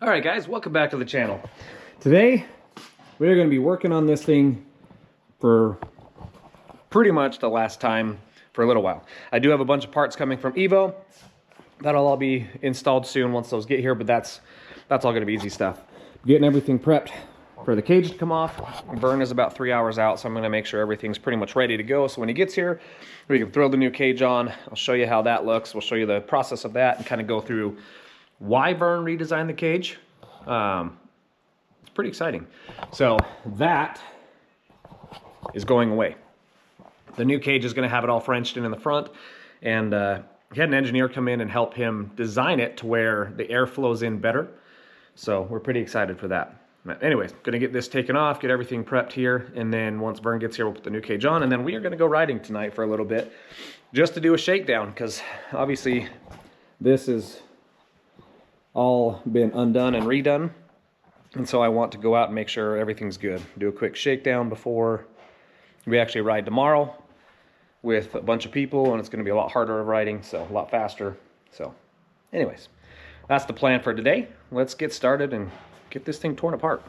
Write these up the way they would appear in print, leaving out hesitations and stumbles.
All right, guys, welcome back to the channel. Today, we're going to be working on this thing for pretty much the last time for a little while. I do have a bunch of parts coming from Evo. That'll all be installed soon once those get here, but that's all going to be easy stuff. Getting everything prepped for the cage to come off. Vern is about 3 hours out, so I'm going to make sure everything's pretty much ready to go. So when he gets here, we can throw the new cage on. I'll show you how that looks. We'll show you the process of that and kind of go through why Vern redesigned the cage. It's pretty exciting. So that is going away. The new cage is going to have it all Frenched in the front, and he had an engineer come in and help him design it to where the air flows in better. So we're pretty excited for that. But anyways, gonna get this taken off, get everything prepped here, and then once Vern gets here, we'll put the new cage on, and then we are gonna go riding tonight for a little bit, just to do a shakedown, because obviously this has all been undone and redone, and so I want to go out and make sure everything's good. Do a quick shakedown before we actually ride tomorrow with a bunch of people, and it's gonna be a lot harder of riding, so a lot faster. So anyways, that's the plan for today. Let's get started and get this thing torn apart.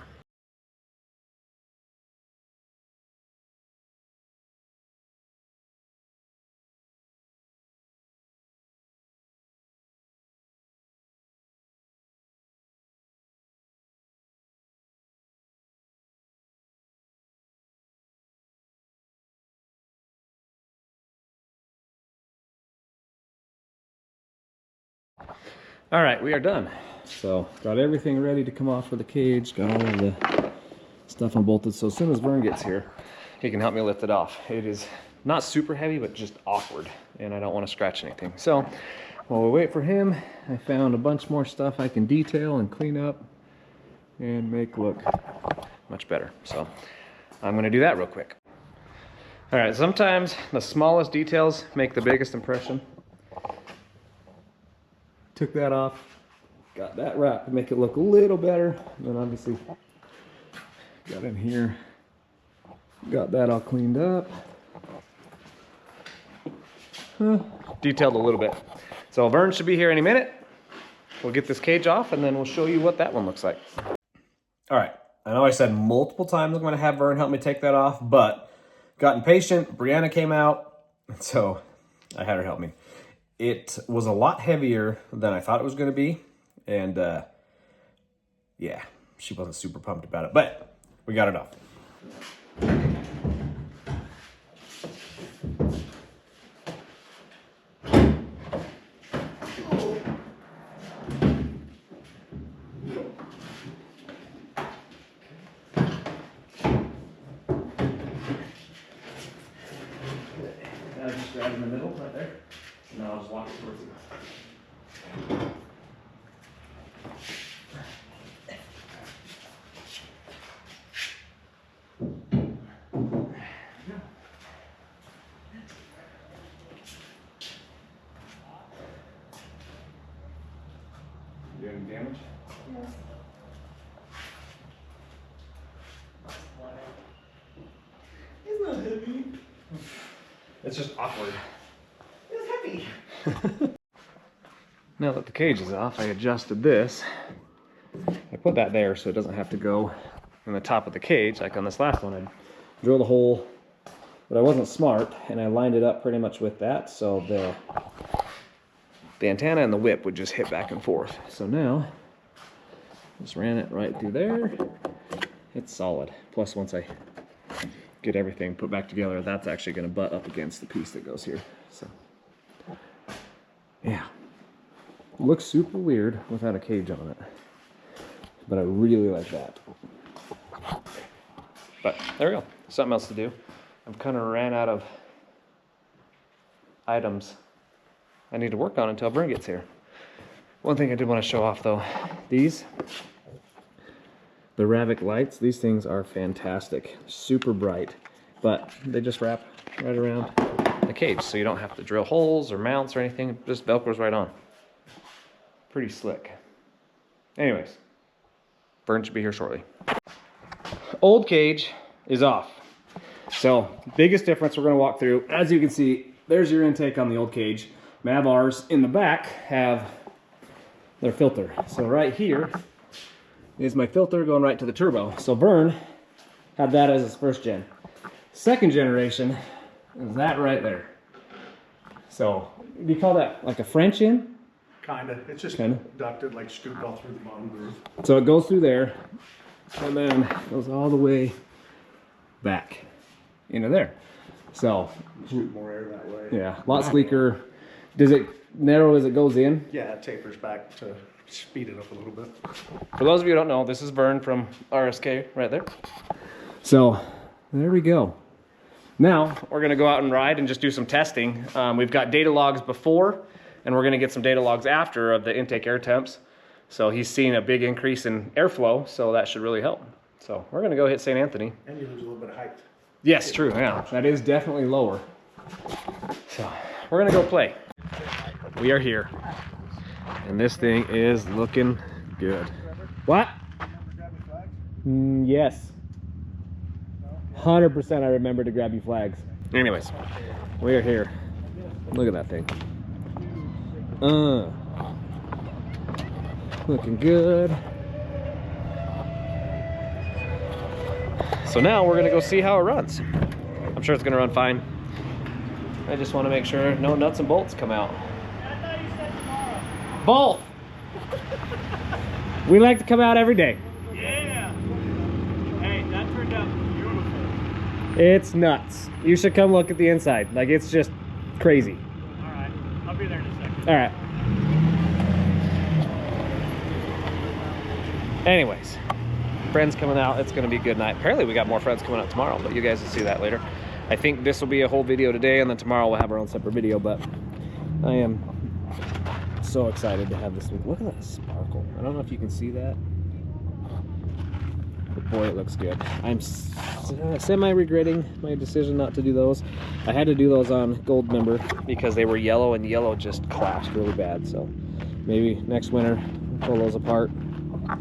All right, we are done. So got everything ready to come off for the cage, got all of the stuff unbolted. So as soon as Vern gets here, he can help me lift it off. It is not super heavy, but just awkward, and I don't want to scratch anything. So while we wait for him, I found a bunch more stuff I can detail and clean up and make look much better. So I'm gonna do that real quick. All right, sometimes the smallest details make the biggest impression. Took that off, got that wrapped to make it look a little better. And then obviously got in here, got that all cleaned up. Detailed a little bit. So Vern should be here any minute. We'll get this cage off and then we'll show you what that one looks like. All right, I know I said multiple times I'm gonna have Vern help me take that off, but got impatient. Brianna came out, so I had her help me. It was a lot heavier than I thought it was going to be, and yeah, she wasn't super pumped about it, but we got it off. Now just grab in the middle right there. No, I'll just walk it towards you. You doing any damage? Yes. It's not heavy. It's just awkward. It's heavy. Now that the cage is off, I adjusted this. I put that there so it doesn't have to go in the top of the cage like on this last one. I drilled a hole, but I wasn't smart, and I lined it up pretty much with that, so the antenna and the whip would just hit back and forth. So now, just ran it right through there. It's solid. Plus, once I get everything put back together, that's actually going to butt up against the piece that goes here. So, yeah. Looks super weird without a cage on it, but I really like that. But there we go. Something else to do. I've kind of ran out of items I need to work on until Vern gets here. One thing I did want to show off though, the Maverick lights, these things are fantastic. Super bright, but they just wrap right around the cage, so you don't have to drill holes or mounts or anything. It just Velcros right on. Pretty slick. Anyways, Vern should be here shortly. Old cage is off. So, biggest difference we're going to walk through. As you can see, there's your intake on the old cage. Mav Rs in the back have their filter. So right here is my filter going right to the turbo. So Vern had that as his first gen. Second generation is that right there. So, do you call that like a French in? Kinda. It's just Kinda. ducted, like scooped all through the bottom groove. So it goes through there, and then goes all the way back into there. So, Scoop more air that way. yeah, a lot sleeker. Does it narrow as it goes in? Yeah, it tapers back to speed it up a little bit. For those of you who don't know, this is Vern from RSK right there. So, there we go. Now, we're gonna go out and ride and just do some testing. We've got data logs before, and we're gonna get some data logs after of the intake air temps. So he's seen a big increase in airflow, so that should really help. So we're gonna go hit St. Anthony. And you lose a little bit of height. Yes, true, yeah. That is definitely lower. So we're gonna go play. We are here. And this thing is looking good. What? Yes. 100% I remember to grab you flags. Anyways, we are here. Look at that thing. Looking good. So now we're gonna go see how it runs. I'm sure it's gonna run fine. I just want to make sure no nuts and bolts come out. I thought you said tomorrow. Both! We like to come out every day. Yeah. Hey, that turned out beautiful. It's nuts. You should come look at the inside. Like, it's just crazy. All right, I'll be there in a second. All right. Anyways, friends coming out. It's going to be a good night. Apparently we got more friends coming out tomorrow, but you guys will see that later. I think this will be a whole video today, and then tomorrow we'll have our own separate video, but I am so excited to have this week. Look at that sparkle. I don't know if you can see that, but boy, it looks good. I'm semi-regretting my decision not to do those. I had to do those on gold member because they were yellow, and yellow just clashed really bad, so maybe next winter pull those apart. I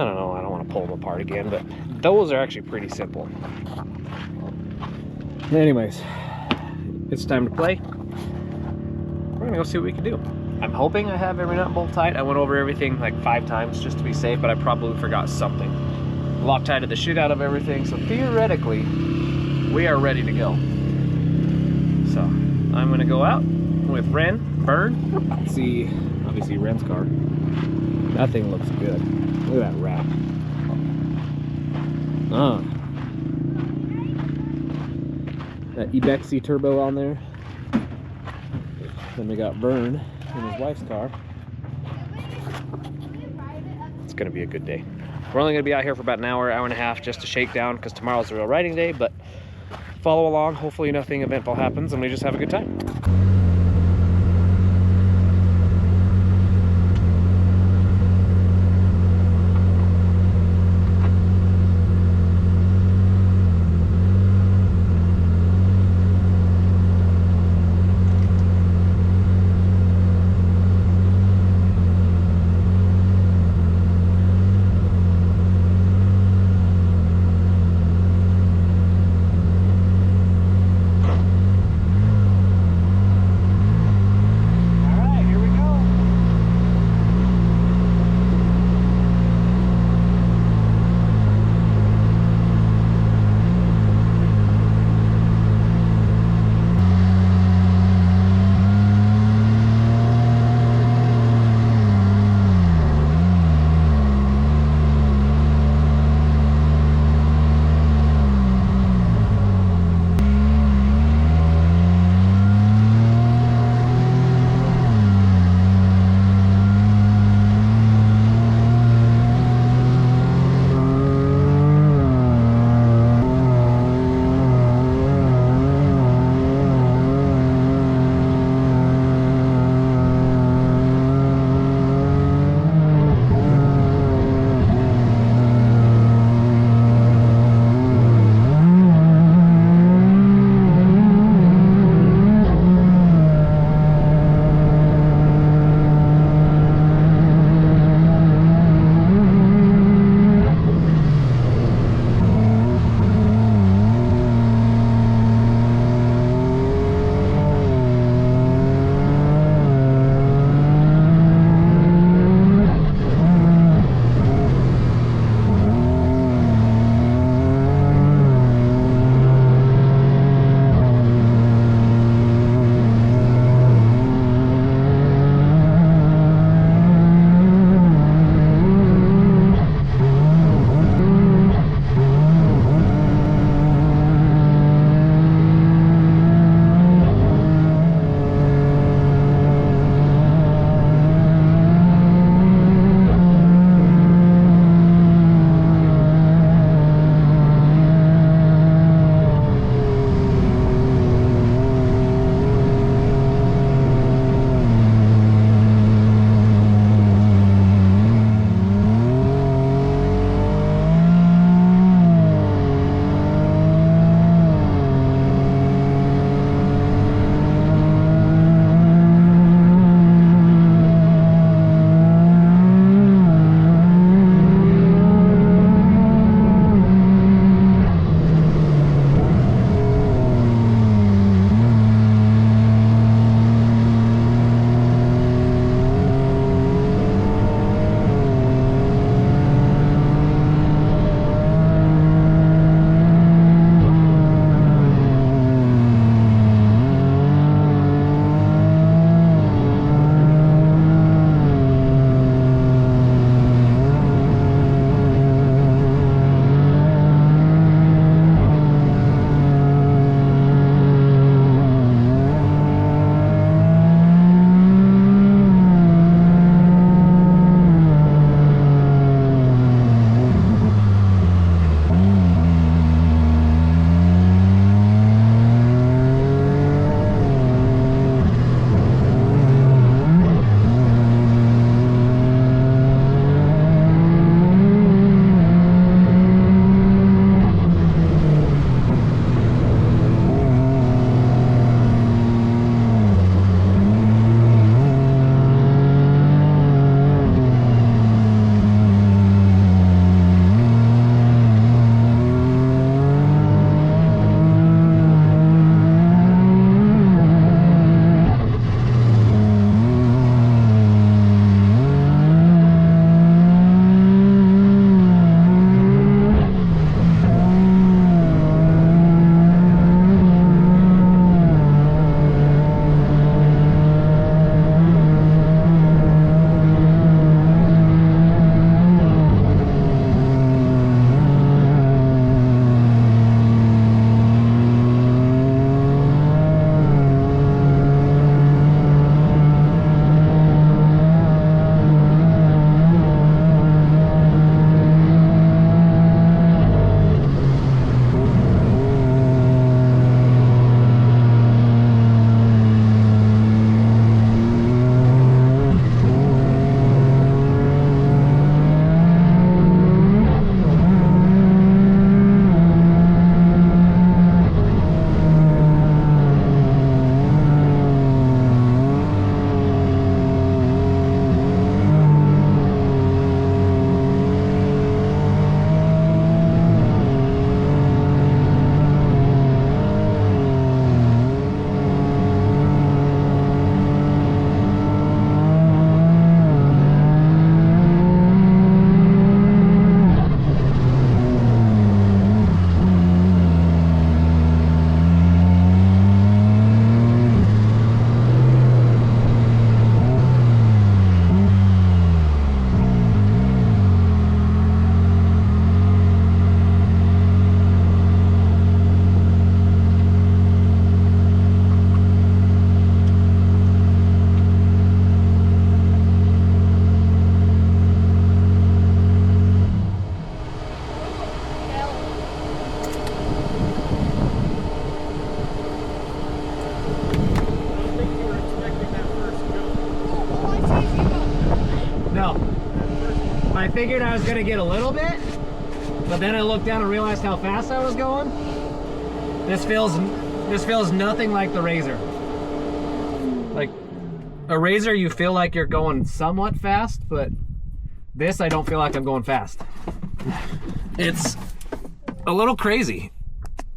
don't know, I don't want to pull them apart again, but those are actually pretty simple. Anyways, it's time to play. We're gonna go see what we can do. I'm hoping I have every nut and bolt tight. I went over everything like 5 times just to be safe, but I probably forgot something. Loctited the shit out of everything, so theoretically, we are ready to go. So, I'm gonna go out with Vern, see, obviously Ren's car. That thing looks good. Look at that wrap. That Ebexy turbo on there. Then we got Vern in his wife's car. It's gonna be a good day. We're only gonna be out here for about an hour, hour and a half just to shake down because tomorrow's the real riding day, but follow along. Hopefully nothing eventful happens and we just have a good time. I figured I was gonna get a little bit, but then I looked down and realized how fast I was going. This feels nothing like the Razor. Like a Razor, you feel like you're going somewhat fast, but this I don't feel like I'm going fast. It's a little crazy.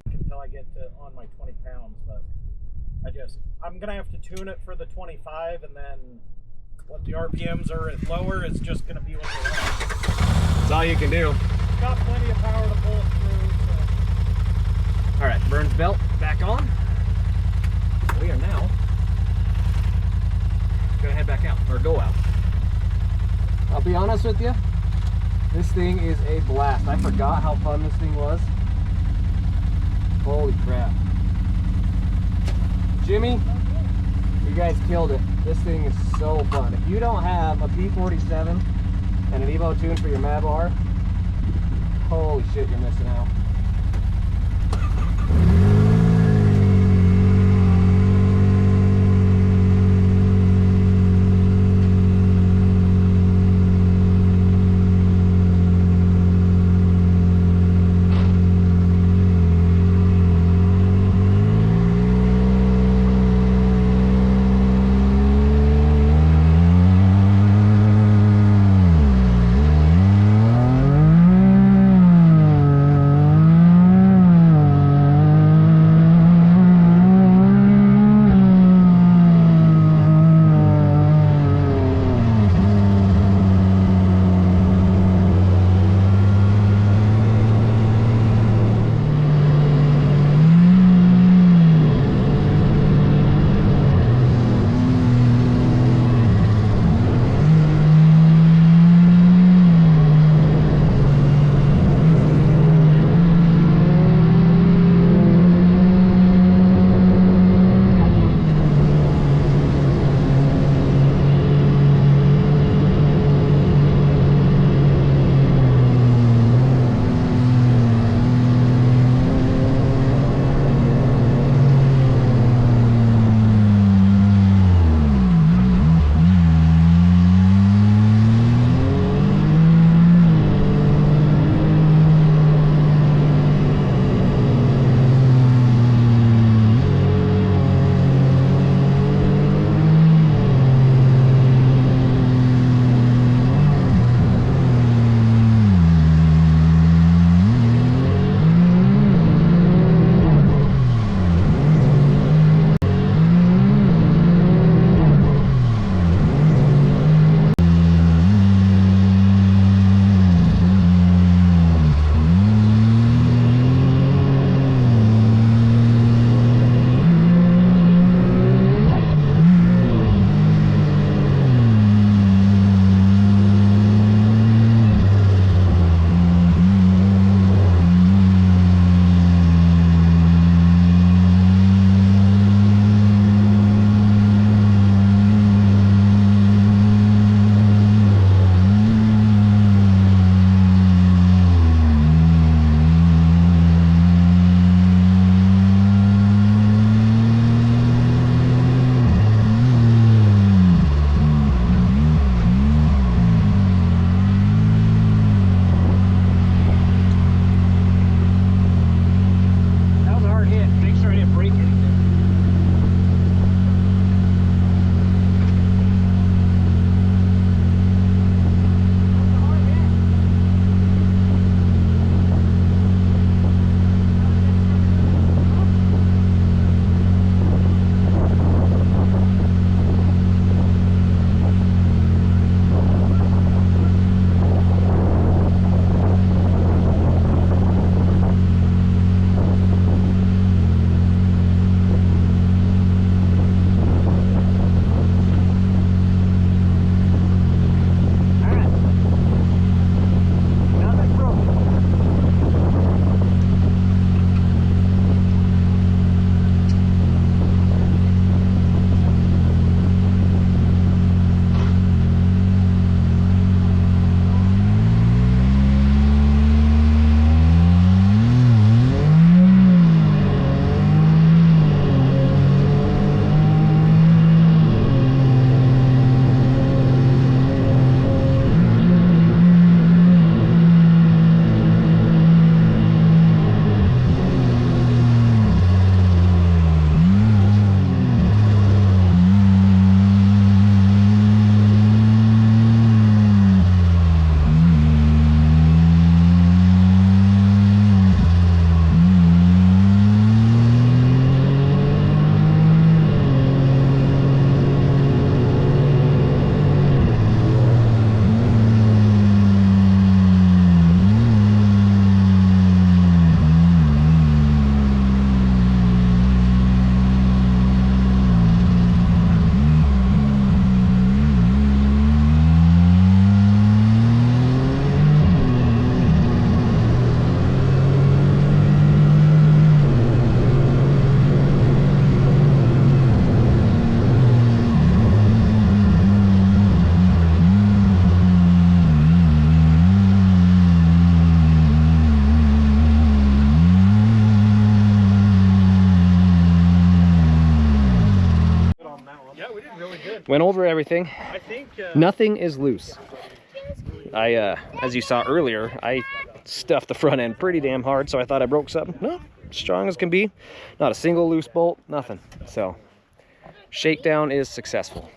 Until I get to on my 20 pounds, but I'm gonna have to tune it for the 25, and then when the RPMs are at lower, it's just gonna be what they are. That's all you can do. It's got plenty of power to pull it through. So. All right, Vern's belt back on. We are now gonna head back out, or go out. I'll be honest with you, this thing is a blast. I forgot how fun this thing was. Holy crap. Jimmy, you guys killed it. This thing is so fun. If you don't have a P47 and an Evo tune for your Mav R, holy shit, you're missing out. Went over everything. I think Nothing is loose. As you saw earlier, I stuffed the front end pretty damn hard, so I thought I broke something. No, strong as can be. Not a single loose bolt, nothing. So, shakedown is successful.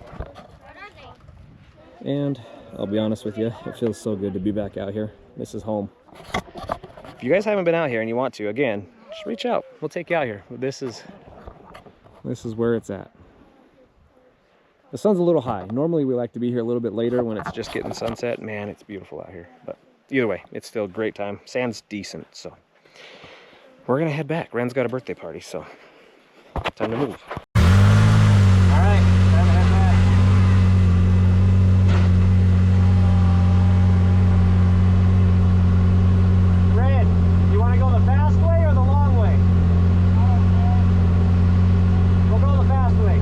And I'll be honest with you, it feels so good to be back out here. This is home. If you guys haven't been out here and you want to, again, just reach out. We'll take you out here. This is where it's at. The sun's a little high. Normally we like to be here a little bit later when it's just getting sunset. Man, it's beautiful out here. But either way, it's still a great time. Sand's decent, so we're gonna head back. Ren's got a birthday party, so time to move. All right, time to head back. Ren, you want to go the fast way or the long way? We'll go the fast way.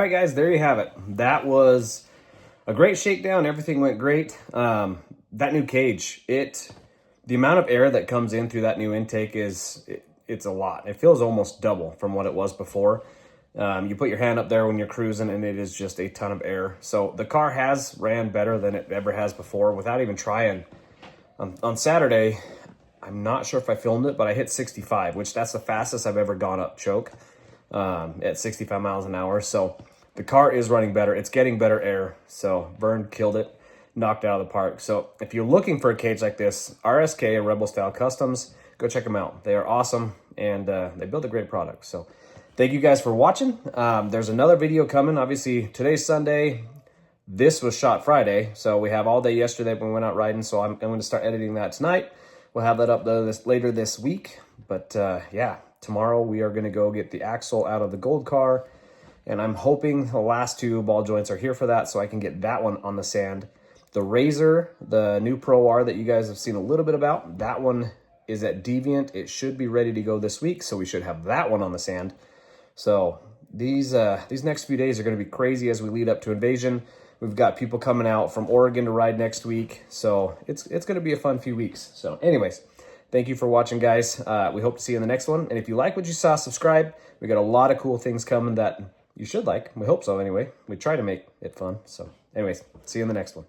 right, guys, there you have it. That was a great shakedown. Everything went great. That new cage, the amount of air that comes in through that new intake it's a lot. It feels almost double from what it was before. You put your hand up there when you're cruising and it is just a ton of air. So the car has ran better than it ever has before without even trying. On Saturday, I'm not sure if I filmed it, but I hit 65, which that's the fastest I've ever gone up choke at 65 miles an hour. So the car is running better. It's getting better air. So Vern killed it, knocked it out of the park. So if you're looking for a cage like this, RSK, Rebel Style Customs, go check them out. They are awesome, and they build a great product. So thank you guys for watching. There's another video coming. Obviously, today's Sunday. This was shot Friday, so we have all day yesterday when we went out riding, so I'm going to start editing that tonight. We'll have that up later this week. But yeah, tomorrow we are going to go get the axle out of the gold car, and I'm hoping the last two ball joints are here for that, so I can get that one on the sand. The Razor, the new Pro R that you guys have seen a little bit about, that one is at Deviant. It should be ready to go this week, so we should have that one on the sand. So these next few days are going to be crazy as we lead up to Invasion. We've got people coming out from Oregon to ride next week, so it's going to be a fun few weeks. So anyways, thank you for watching, guys. We hope to see you in the next one. And if you like what you saw, subscribe. We got a lot of cool things coming that you should like. We hope so anyway. We try to make it fun. So anyways, see you in the next one.